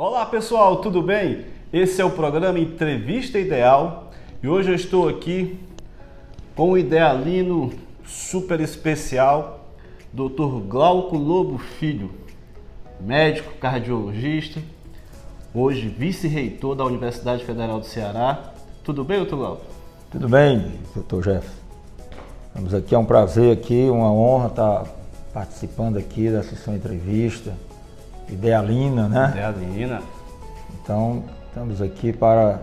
Olá pessoal, tudo bem? Esse é o programa Entrevista Ideal e hoje eu estou aqui com um idealino super especial, Dr. Glauco Lobo Filho, médico cardiologista, hoje vice-reitor da Universidade Federal do Ceará. Tudo bem, doutor Glauco? Tudo bem, doutor Jeff. Estamos aqui, é um prazer aqui, uma honra estar participando aqui dessa sua entrevista. Idealina, né? Idealina. Então, estamos aqui para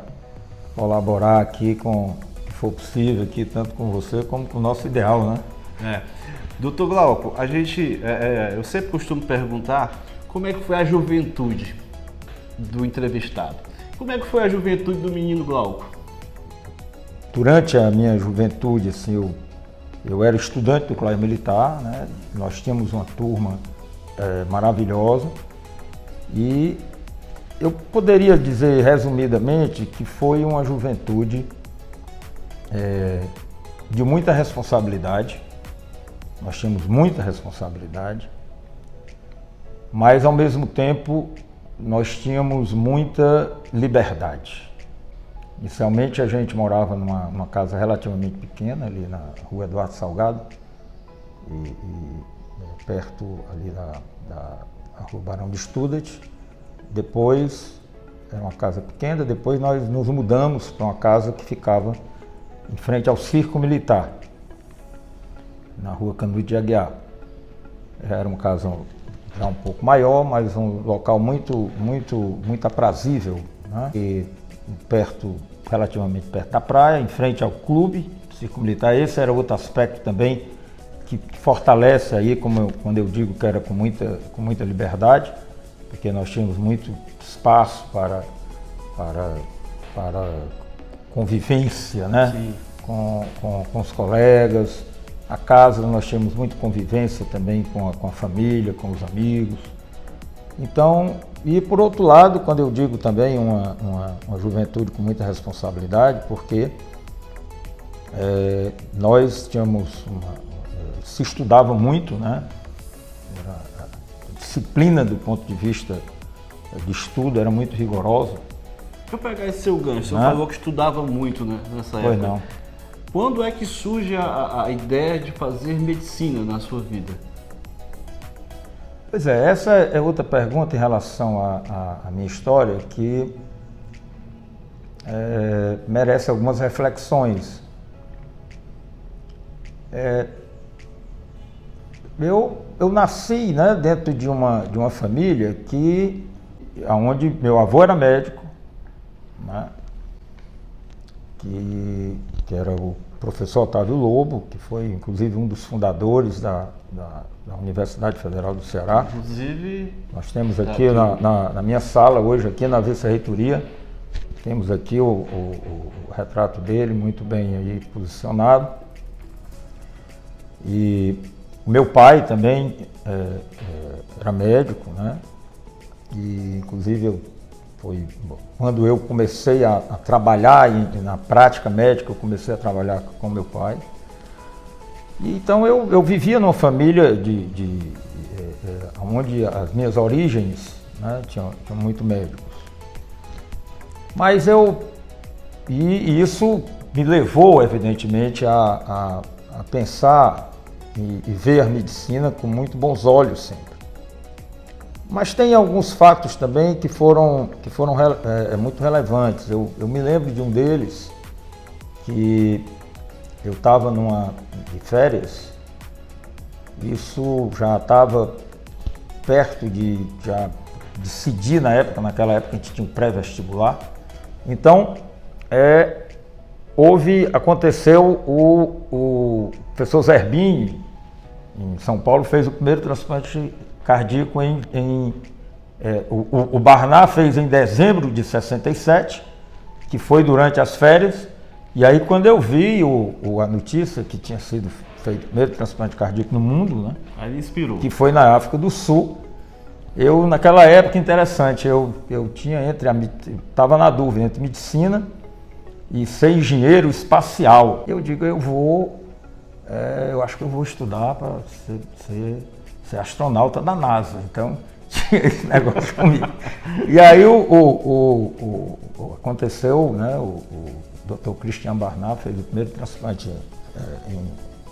colaborar aqui com o que for possível, aqui, tanto com você como com o nosso ideal, né? Doutor Glauco, eu sempre costumo perguntar como é que foi a juventude do entrevistado. Como é que foi a juventude do menino Glauco? Durante a minha juventude, assim, eu era estudante do colégio militar, né? Nós tínhamos uma turma maravilhosa e eu poderia dizer resumidamente que foi uma juventude de muita responsabilidade. Nós tínhamos muita responsabilidade, mas ao mesmo tempo nós tínhamos muita liberdade. Inicialmente a gente morava numa casa relativamente pequena, ali na rua Eduardo Salgado, e perto ali da rua Barão de Studat. Depois, era uma casa pequena, depois nós nos mudamos para uma casa que ficava em frente ao Circo Militar, na rua Canudo de Aguiar. Era uma casa já um pouco maior, mas um local muito aprazível, né? E relativamente perto da praia, em frente ao clube, Circo Militar. Esse era outro aspecto também que fortalece aí, quando eu digo que era com muita liberdade, porque nós tínhamos muito espaço para convivência, né? Sim. Com os colegas. A casa nós tínhamos muita convivência também com a família, com os amigos. Então, e por outro lado, quando eu digo também uma juventude com muita responsabilidade, porque nós tínhamos se estudava muito, né? A disciplina do ponto de vista de estudo era muito rigorosa. Deixa eu pegar esse seu gancho, o senhor falou que estudava muito, né, nessa época. Pois não. Quando é que surge a ideia de fazer medicina na sua vida? Pois é, essa é outra pergunta em relação à minha história que merece algumas reflexões. Eu nasci, né, dentro de uma família onde meu avô era médico, né, que era o professor Otávio Lobo, que foi inclusive um dos fundadores da Universidade Federal do Ceará. Inclusive, nós temos aqui na minha sala hoje, aqui na vice-reitoria, temos aqui o retrato dele muito bem aí posicionado. E o meu pai também era médico, né? E inclusive quando eu comecei a trabalhar na prática médica, eu comecei a trabalhar com meu pai. E então eu vivia numa família onde as minhas origens, né, tinham muito médicos. Mas e isso me levou, evidentemente, a pensar e ver a medicina com muito bons olhos sempre. Mas tem alguns fatos também que foram muito relevantes. Eu me lembro de um deles, que eu estava de férias, isso já estava perto de decidir naquela época a gente tinha um pré-vestibular. Então, aconteceu o professor Zerbini, em São Paulo, fez o primeiro transplante cardíaco o Barnard fez em dezembro de 67, que foi durante as férias, e aí quando eu vi a notícia que tinha sido feito o primeiro transplante cardíaco no mundo, né? Aí inspirou. Que foi na África do Sul, naquela época, interessante, eu estava na dúvida entre medicina e ser engenheiro espacial. Eu digo, eu acho que eu vou estudar para ser astronauta da NASA. Então, tinha esse negócio comigo. E aí aconteceu, né, o Dr. Christian Barnard fez o primeiro transplante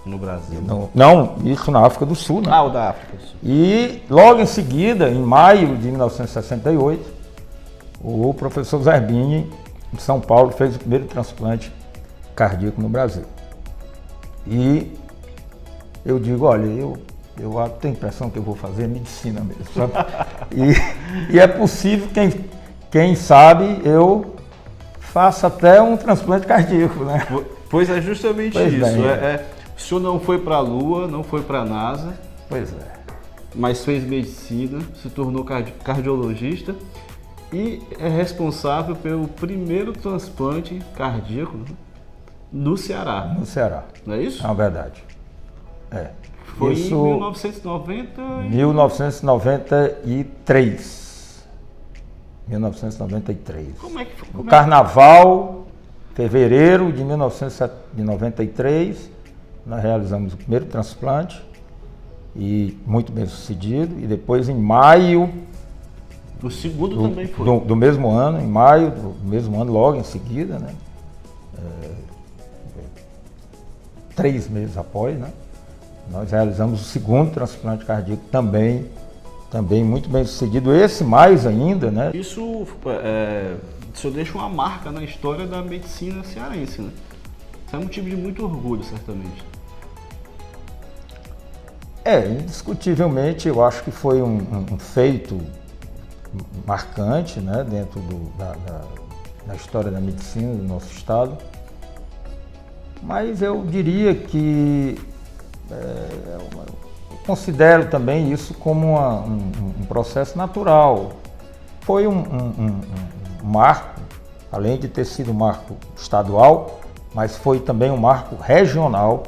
no Brasil. Não, isso na África do Sul, né? Ah, o da África do Sul. E logo em seguida, em maio de 1968, o professor Zerbini, de São Paulo, fez o primeiro transplante cardíaco no Brasil. E eu digo, olha, eu tenho a impressão que eu vou fazer medicina mesmo, sabe? E é possível, quem sabe, eu faça até um transplante cardíaco, né? Pois é justamente pois isso. Bem, o senhor não foi para a Lua, não foi para a NASA. Pois é. Mas fez medicina, se tornou cardiologista e é responsável pelo primeiro transplante cardíaco no Ceará. No Ceará. Não é isso? É uma verdade. É. Foi isso, em 1990... 1993. Como é que foi? No Carnaval, fevereiro de 1993, nós realizamos o primeiro transplante, e muito bem sucedido, e depois em maio... O segundo também foi. Do mesmo ano, em maio do mesmo ano, logo em seguida, né? 3 meses após, né? Nós realizamos o segundo transplante cardíaco também muito bem sucedido. Esse mais ainda, né? Isso o senhor deixa uma marca na história da medicina cearense, né? Isso é motivo de muito orgulho, certamente. Indiscutivelmente, eu acho que foi um feito marcante, né, dentro da história da medicina do nosso estado. Mas eu diria que eu considero também isso como um processo natural. Foi um marco, além de ter sido um marco estadual, mas foi também um marco regional,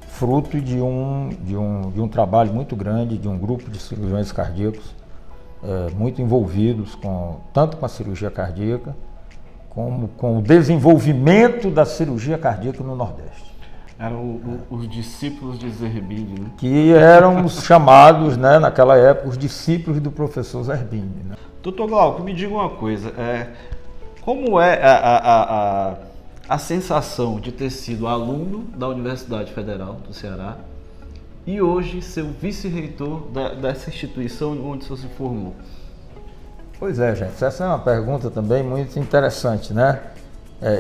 fruto de um trabalho muito grande, de um grupo de cirurgiões cardíacos muito envolvidos tanto com a cirurgia cardíaca, como com o desenvolvimento da cirurgia cardíaca no Nordeste. Eram os discípulos de Zerbini, né? Que eram os chamados, né, naquela época, os discípulos do professor Zerbini. Né? Doutor Glauco, me diga uma coisa, como é a sensação de ter sido aluno da Universidade Federal do Ceará e hoje ser o vice-reitor dessa instituição onde o senhor se formou? Pois é, gente, essa é uma pergunta também muito interessante, né?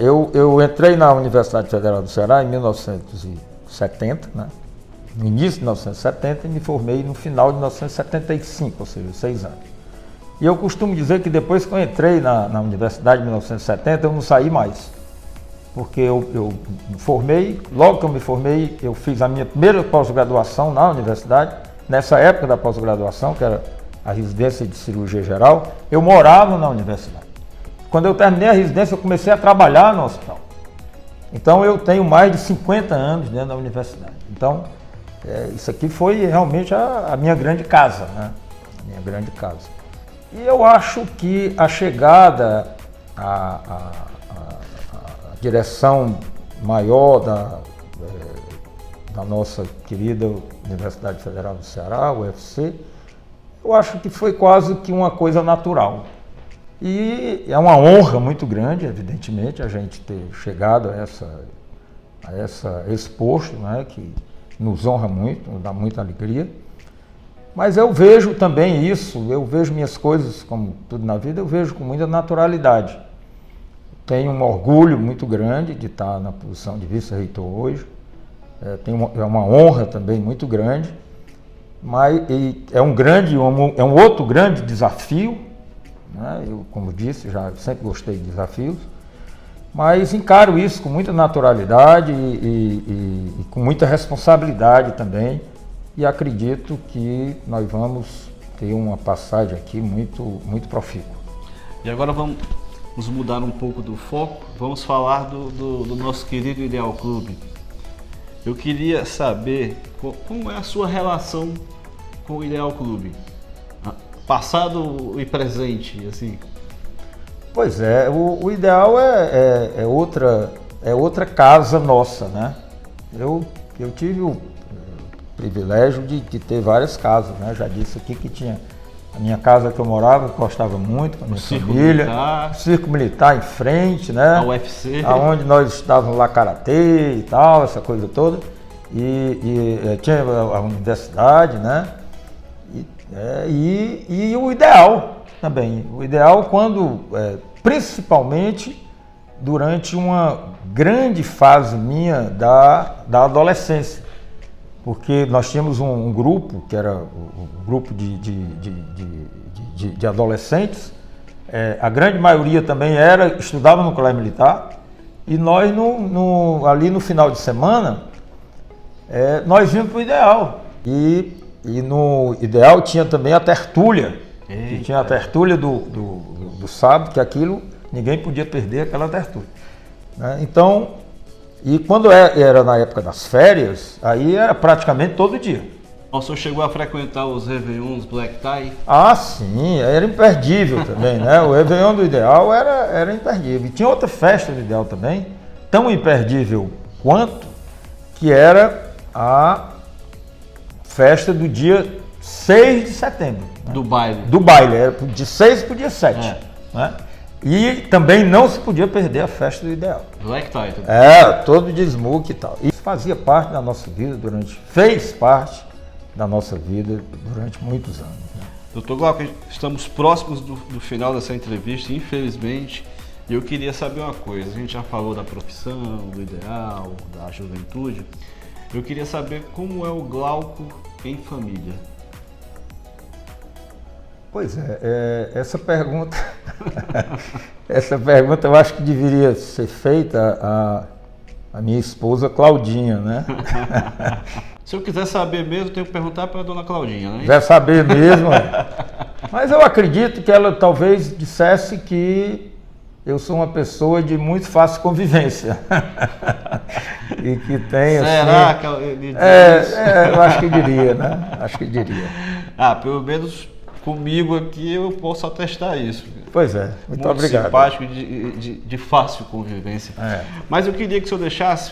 Eu entrei na Universidade Federal do Ceará em 1970, né? No início de 1970, e me formei no final de 1975, ou seja, 6 anos. E eu costumo dizer que depois que eu entrei na Universidade em 1970, eu não saí mais. Porque eu me formei, logo que eu me formei, eu fiz a minha primeira pós-graduação na universidade. Nessa época da pós-graduação, que era a residência de cirurgia geral, eu morava na universidade. Quando eu terminei a residência, eu comecei a trabalhar no hospital. Então eu tenho mais de 50 anos dentro da universidade. Então, isso aqui foi realmente a minha grande casa, né? A minha grande casa. E eu acho que a chegada à direção maior da nossa querida Universidade Federal do Ceará, UFC, eu acho que foi quase que uma coisa natural. E é uma honra muito grande, evidentemente, a gente ter chegado a esse posto, né, que nos honra muito, nos dá muita alegria. Mas eu vejo também isso, eu vejo minhas coisas, como tudo na vida, eu vejo com muita naturalidade. Tenho um orgulho muito grande de estar na posição de vice-reitor hoje. É uma honra também muito grande, mas é um outro grande desafio, né? Eu, como disse, já sempre gostei de desafios, mas encaro isso com muita naturalidade e com muita responsabilidade também, e acredito que nós vamos ter uma passagem aqui muito, muito profícua. E agora vamos mudar um pouco do foco, vamos falar do nosso querido Ideal Clube. Eu queria saber como é a sua relação com o Ideal Clube, passado e presente, assim. Pois é, o Ideal é outra casa nossa, né? Eu tive o privilégio de ter várias casas, né? Já disse aqui que tinha A minha casa que eu morava, eu gostava muito com a minha família. Militar. Circo Militar em frente, né? A UFC. Onde nós estávamos lá, karatê e tal, essa coisa toda. E tinha a universidade, né? E o ideal também. O ideal quando, principalmente durante uma grande fase minha da adolescência. Porque nós tínhamos um grupo, que era o grupo de adolescentes, a grande maioria também estudava no colégio militar, e nós ali no final de semana, nós íamos para o Ideal. E no Ideal tinha também a tertúlia, que tinha a tertúlia do sábado, que aquilo, ninguém podia perder aquela tertúlia. Né? Então, e quando era na época das férias, aí era praticamente todo dia. O senhor chegou a frequentar os Réveillons Black Tie? Ah, sim, era imperdível também, né? O Réveillon do Ideal era imperdível. E tinha outra festa do Ideal também, tão imperdível quanto, que era a festa do dia 6 de setembro. Né? Do baile. Do baile, era de 6 para o dia 7. Né? E também não se podia perder a festa do Ideal. Black Tie também. Todo de smoke e tal. Isso fazia parte da nossa vida fez parte da nossa vida durante muitos anos. Né? Doutor Glauco, estamos próximos do final dessa entrevista, infelizmente, e eu queria saber uma coisa. A gente já falou da profissão, do ideal, da juventude. Eu queria saber como é o Glauco em família. Pois essa pergunta eu acho que deveria ser feita à minha esposa Claudinha, né? Se eu quiser saber mesmo, tenho que perguntar para a dona Claudinha, né? Quiser saber mesmo, Mas eu acredito que ela talvez dissesse que eu sou uma pessoa de muito fácil convivência. E que tem, Será assim... que ele diz eu acho que diria, né? Acho que diria. Pelo menos comigo aqui eu posso atestar isso. Pois é, muito obrigado. Simpático e de fácil convivência. Mas eu queria que o senhor deixasse,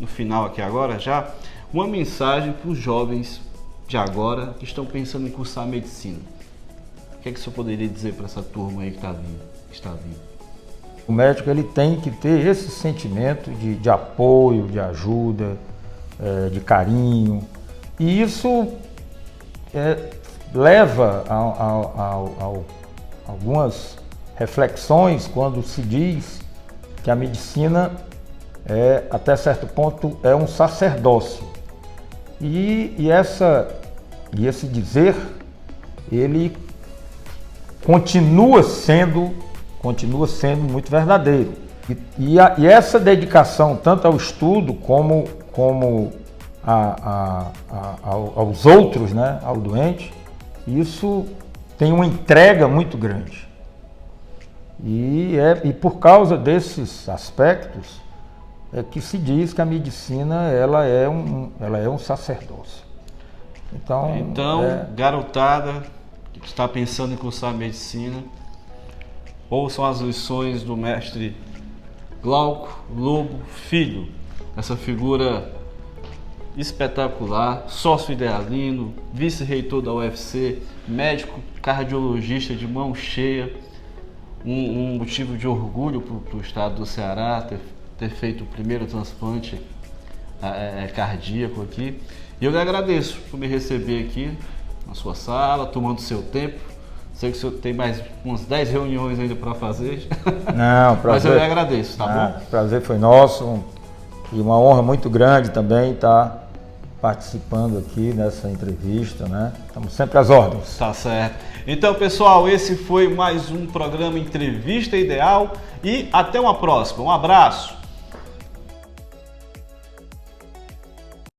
no final aqui agora já, uma mensagem para os jovens de agora que estão pensando em cursar medicina. O que é que o senhor poderia dizer para essa turma aí que está vindo? O médico ele tem que ter esse sentimento de apoio, de ajuda, de carinho. E isso leva a algumas reflexões quando se diz que a medicina, até certo ponto, é um sacerdócio. E esse dizer, ele continua sendo muito verdadeiro. E essa dedicação, tanto ao estudo como aos outros, né, ao doente, isso tem uma entrega muito grande. E por causa desses aspectos é que se diz que a medicina ela é um sacerdócio. Então, garotada que está pensando em cursar medicina, ouçam as lições do mestre Glauco Lobo Filho, essa figura espetacular, sócio idealino, vice-reitor da UFC, médico cardiologista de mão cheia, um motivo de orgulho para o estado do Ceará ter feito o primeiro transplante cardíaco aqui. E eu lhe agradeço por me receber aqui na sua sala, tomando seu tempo. Sei que o senhor tem mais umas 10 reuniões ainda para fazer. Não, prazer. Mas eu lhe agradeço, tá bom? O prazer foi nosso e uma honra muito grande também estar participando aqui nessa entrevista, né? Estamos sempre às ordens. Tá certo. Então, pessoal, esse foi mais um programa Entrevista Ideal e até uma próxima. Um abraço.